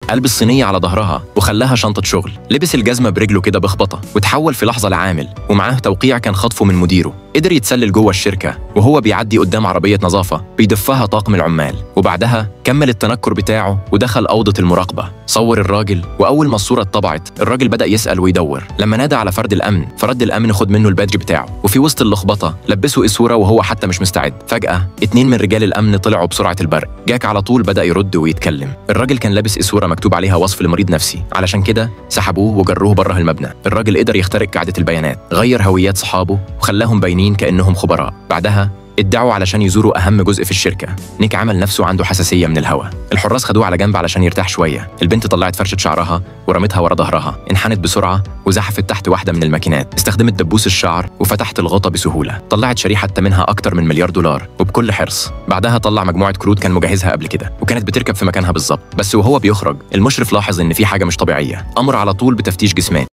قلب الصينية على ظهرها وخلاها شنطة شغل. لبس الجزمة برجله كده بخبطة وتحول في لحظة لعامل، ومعاه توقيع كان خطفه من مديره. قدر يتسلل جوه الشركة وهو بيعدي قدام عربية نظافة بيدفها طاقم العمال، وبعدها كمل التنكر بتاعه ودخل أوضة المراقبة. صور الراجل، وأول ما الصورة اتطبعت الراجل بدأ يسأل ويدور. لما نادى على فرد الأمن فرد الأمن خد منه البادج بتاعه، وفي وسط اللخبطة لبسه إسورة وهو حتى مش مستعد. فجأة 2 من رجال الأمن طلعوا بسرعة البرق. جاك على طول بدأ يرد ويتكلم. الراجل كان لابس إسورة مكتوب عليها وصف لمريض نفسي، علشان كده سحبوه وجروه بره المبنى. الراجل قدر يخترق قاعدة البيانات، غير هويات صحابه وخلاهم باينين كأنهم خبراء. بعدها ادعوا علشان يزوروا أهم جزء في الشركة. نيك عمل نفسه عنده حساسية من الهواء. الحراس خدوه على جنب علشان يرتاح شوية. البنت طلعت فرشة شعرها ورمتها ورا ظهرها، انحنت بسرعة وزحفت تحت واحدة من الماكينات. استخدمت دبوس الشعر وفتحت الغطا بسهولة. طلعت شريحة ثمنها أكتر من $1,000,000 وبكل حرص. بعدها طلع مجموعة كروت كان مجهزها قبل كده وكانت بتركب في مكانها بالظبط. بس وهو بيخرج المشرف لاحظ إن في حاجة مش طبيعية. أمر على طول بتفتيش جسماني.